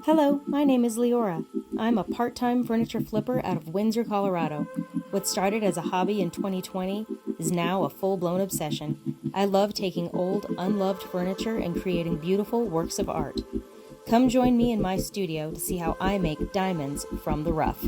Hello, my name is Leora. I'm a part-time furniture flipper out of Windsor, Colorado. What started as a hobby in 2020 is now a full-blown obsession. I love taking old, unloved furniture and creating beautiful works of art. Come join me in my studio to see how I make diamonds from the rough.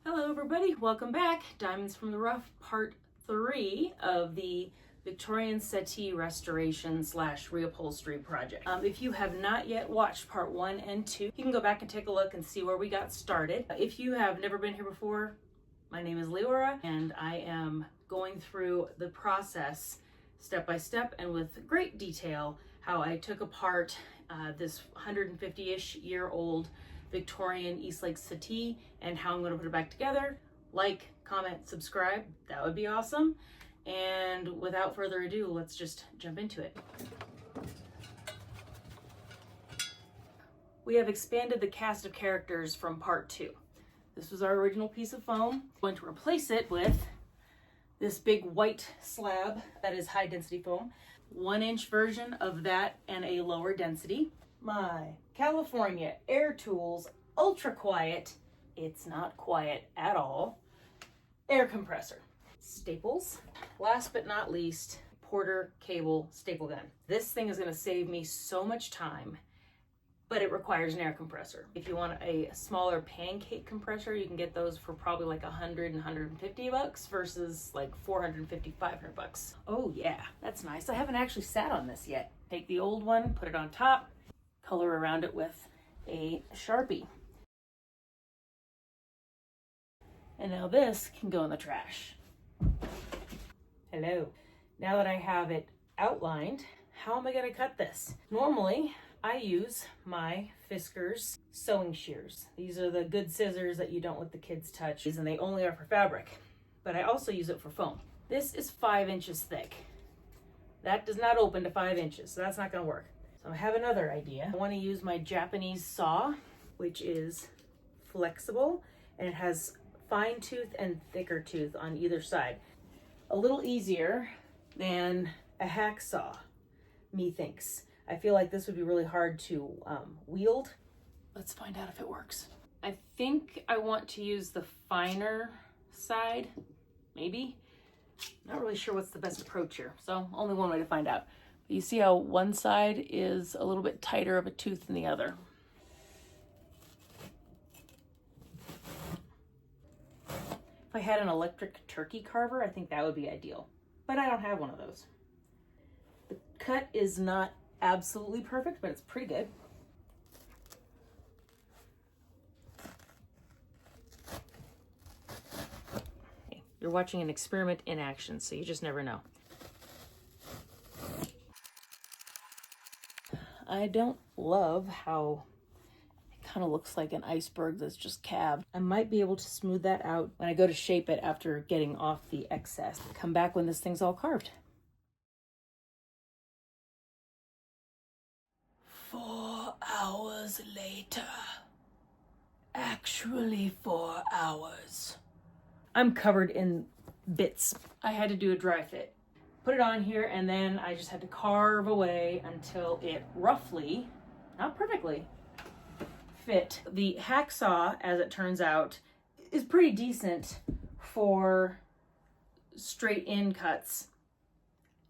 Hello everybody, welcome back. Diamonds from the Rough, part 3 of the Victorian settee restoration / reupholstery project. If you have not yet watched part 1 and 2, you can go back and take a look and see where we got started. If you have never been here before, my name is Leora and I am going through the process step by step and with great detail how I took apart this 150-ish year old Victorian Eastlake settee and how I'm going to put it back together. Like, comment, subscribe, that would be awesome. And without further ado, let's just jump into it. We have expanded the cast of characters from part 2. This was our original piece of foam. I'm going to replace it with this big white slab that is high density foam. 1-inch version of that and a lower density. My California Air Tools ultra quiet, it's not quiet at all, air compressor. Staples. Last but not least, Porter cable staple gun. This thing is going to save me so much time, but it requires an air compressor. If you want a smaller pancake compressor, you can get those for probably like $100 and $150 versus like $450, $500. Oh yeah, that's nice. I haven't actually sat on this yet. Take the old one, put it on top, color around it with a Sharpie. And now this can go in the trash. Hello. Now that I have it outlined, how am I going to cut this? Normally, I use my Fiskars sewing shears. These are the good scissors that you don't let the kids touch, and they only are for fabric, but I also use it for foam. This is 5 inches thick. That does not open to 5 inches, so that's not going to work. So I have another idea. I want to use my Japanese saw, which is flexible, and it has fine tooth and thicker tooth on either side. A little easier than a hacksaw, methinks. I feel like this would be really hard to wield. Let's find out if it works. I think I want to use the finer side, maybe. Not really sure what's the best approach here, so only one way to find out. But you see how one side is a little bit tighter of a tooth than the other. If I had an electric turkey carver, I think that would be ideal, but I don't have one of those. The cut is not absolutely perfect, but it's pretty good. You're watching an experiment in action, so you just never know. I don't love how kind of looks like an iceberg that's just calved. I might be able to smooth that out when I go to shape it after getting off the excess. Come back when this thing's all carved. 4 hours later. Actually 4 hours. I'm covered in bits. I had to do a dry fit. Put it on here and then I just had to carve away until it roughly, not perfectly, fit. The hacksaw, as it turns out, is pretty decent for straight in cuts.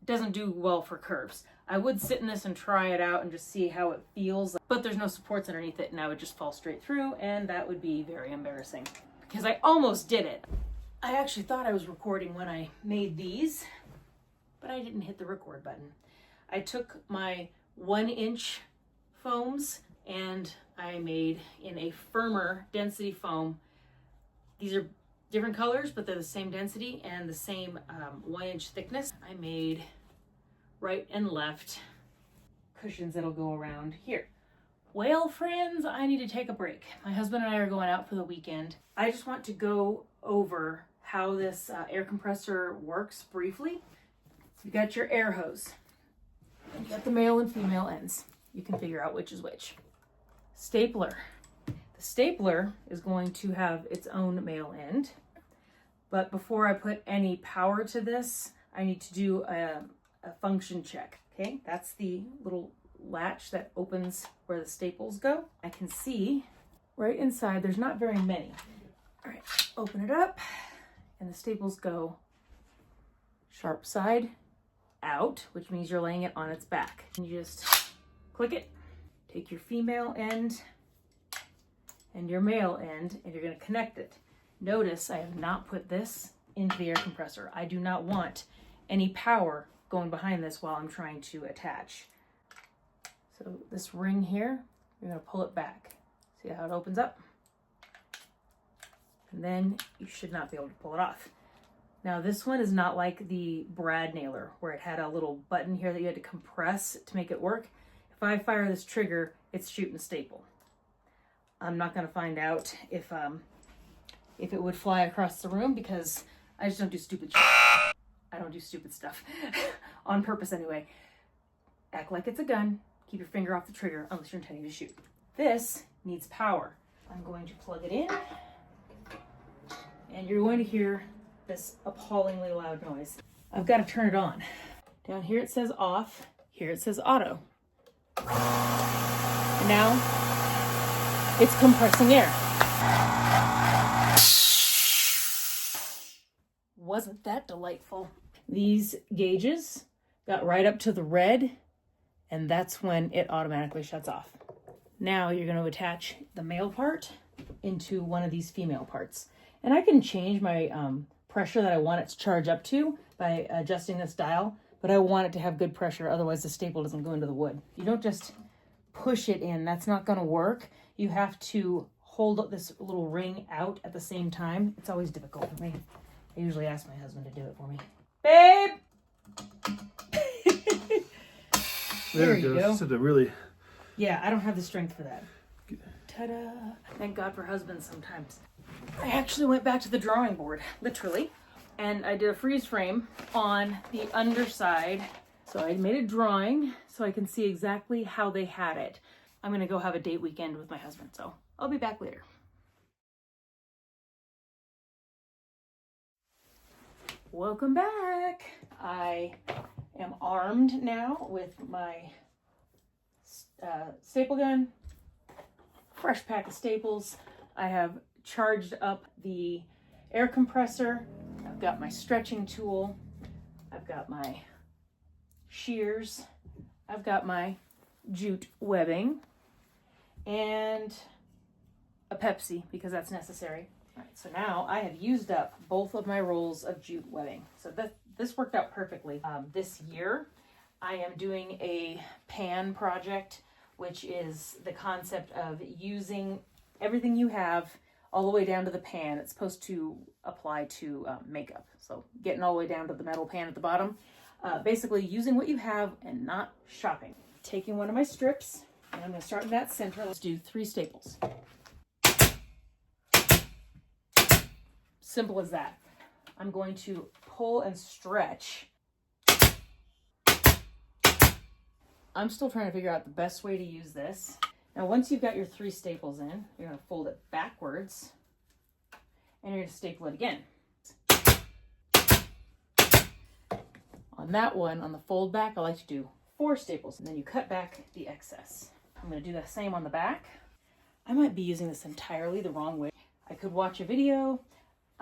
It doesn't do well for curves. I would sit in this and try it out and just see how it feels, but there's no supports underneath it and I would just fall straight through, and that would be very embarrassing because I almost did it. I actually thought I was recording when I made these, but I didn't hit the record button. I took my 1-inch foams and I made in a firmer density foam. These are different colors, but they're the same density and the same 1-inch thickness. I made right and left cushions that'll go around here. Well, friends, I need to take a break. My husband and I are going out for the weekend. I just want to go over how this air compressor works briefly. You got your air hose, and you got the male and female ends. You can figure out which is which. Stapler. The stapler is going to have its own male end, but before I put any power to this, I need to do a function check. Okay, that's the little latch that opens where the staples go. I can see right inside, there's not very many. All right, open it up, and the staples go sharp side out, which means you're laying it on its back. And you just click it, take your female end and your male end, and you're going to connect it. Notice I have not put this into the air compressor. I do not want any power going behind this while I'm trying to attach. So this ring here, you're going to pull it back. See how it opens up? And then you should not be able to pull it off. Now this one is not like the brad nailer where it had a little button here that you had to compress to make it work. If I fire this trigger, it's shooting a staple. I'm not going to find out if it would fly across the room because I just don't do stupid shit. I don't do stupid stuff on purpose anyway. Act like it's a gun. Keep your finger off the trigger unless you're intending to shoot. This needs power. I'm going to plug it in, and you're going to hear this appallingly loud noise. I've got to turn it on. Down here it says off, here it says auto. And now it's compressing air. Wasn't that delightful? These gauges got right up to the red, and that's when it automatically shuts off. Now you're going to attach the male part into one of these female parts. And I can change my pressure that I want it to charge up to by adjusting this dial, but I want it to have good pressure, otherwise the staple doesn't go into the wood. You don't just push it in, that's not going to work. You have to hold this little ring out at the same time. It's always difficult for me. I usually ask my husband to do it for me. Babe! There it goes. So to really... Yeah, I don't have the strength for that. Ta-da! Thank God for husbands sometimes. I actually went back to the drawing board, literally, and I did a freeze frame on the underside. So I made a drawing so I can see exactly how they had it. I'm gonna go have a date weekend with my husband, so I'll be back later. Welcome back. I am armed now with my staple gun, fresh pack of staples. I have charged up the air compressor. I've got my stretching tool. I've got my shears. I've got my jute webbing and a Pepsi because that's necessary. All right, so now I have used up both of my rolls of jute webbing. So this worked out perfectly. This year I am doing a pan project, which is the concept of using everything you have all the way down to the pan. It's supposed to apply to makeup. So getting all the way down to the metal pan at the bottom. Basically using what you have and not shopping. Taking one of my strips, and I'm going to start in that center. Let's do 3 staples. Simple as that. I'm going to pull and stretch. I'm still trying to figure out the best way to use this. Now, once you've got your 3 staples in, you're going to fold it backwards, and you're going to staple it again. On that one, on the fold back, I like to do 4 staples, and then you cut back the excess. I'm going to do the same on the back. I might be using this entirely the wrong way. I could watch a video.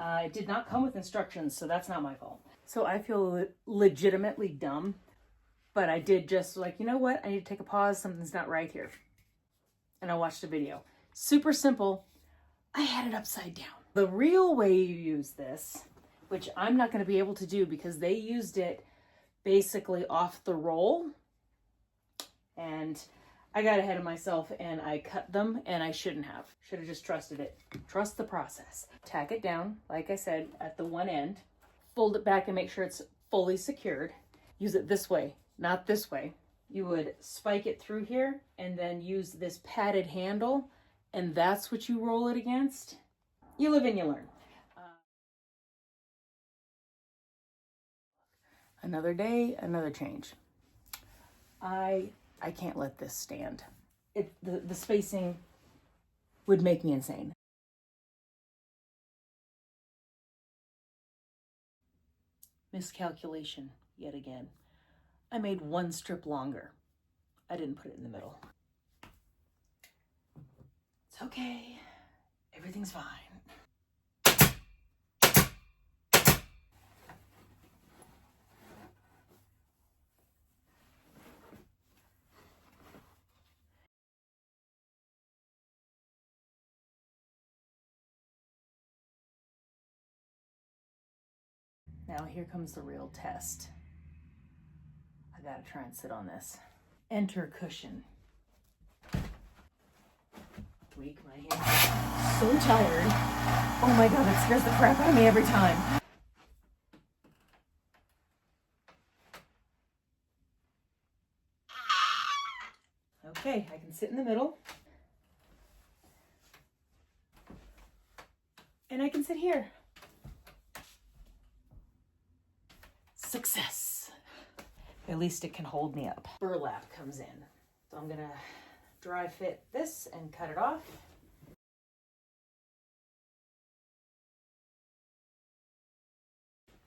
It did not come with instructions, so that's not my fault. So I feel legitimately dumb, but I did just like, you know what? I need to take a pause. Something's not right here. And I watched a video. Super simple. I had it upside down. The real way you use this, which I'm not going to be able to do because they used it basically off the roll, and I got ahead of myself and I cut them, and I shouldn't have. Should have just trusted it. Trust the process. Tack it down, like I said, at the one end. Fold it back and make sure it's fully secured. Use it this way, not this way. You would spike it through here and then use this padded handle, and that's what you roll it against. You live and you learn. Another day, another change. I can't let this stand. The spacing would make me insane. Miscalculation yet again. I made one strip longer. I didn't put it in the middle. It's okay. Everything's fine. Now here comes the real test. I gotta try and sit on this. Enter cushion. Weak, my hands are so tired. Oh my god, that scares the crap out of me every time. Okay, I can sit in the middle. And I can sit here. Success. At least it can hold me up. Burlap comes in. So I'm gonna dry fit this and cut it off.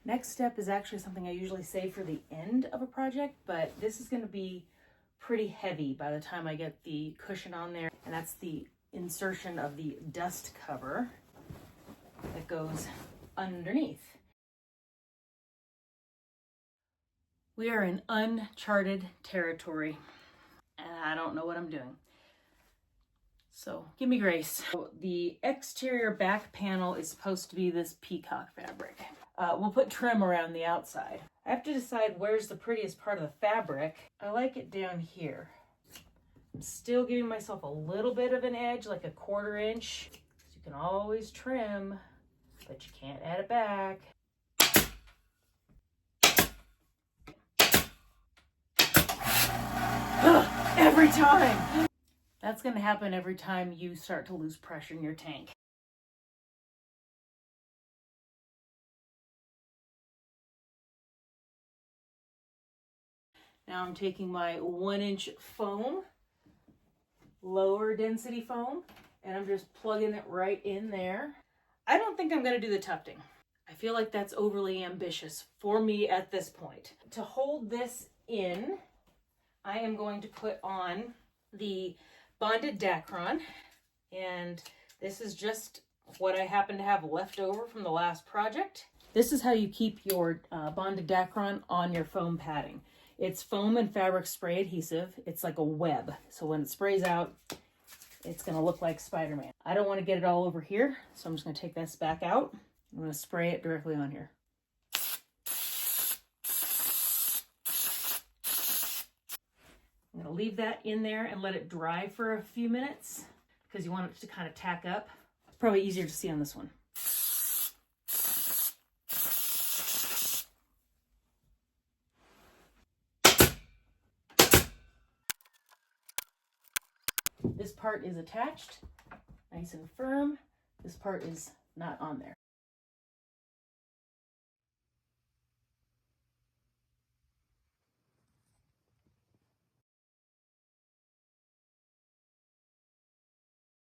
Next step is actually something I usually save for the end of a project, but this is gonna be pretty heavy by the time I get the cushion on there. And that's the insertion of the dust cover that goes underneath. We are in uncharted territory, and I don't know what I'm doing. So give me grace. So the exterior back panel is supposed to be this peacock fabric. We'll put trim around the outside. I have to decide where's the prettiest part of the fabric. I like it down here. I'm still giving myself a little bit of an edge, like a 1/4 inch. You can always trim, but you can't add it back. Every time! That's gonna happen every time you start to lose pressure in your tank. Now I'm taking my 1-inch foam, lower density foam, and I'm just plugging it right in there. I don't think I'm gonna do the tufting. I feel like that's overly ambitious for me at this point. To hold this in, I am going to put on the bonded Dacron, and this is just what I happen to have left over from the last project. This is how you keep your bonded Dacron on your foam padding. It's foam and fabric spray adhesive. It's like a web, so when it sprays out, it's gonna look like Spider-Man. I don't want to get it all over here, so I'm just gonna take this back out. I'm gonna spray it directly on here. I'm gonna leave that in there and let it dry for a few minutes because you want it to kind of tack up. It's probably easier to see on this one. This part is attached, nice and firm. This part is not on there.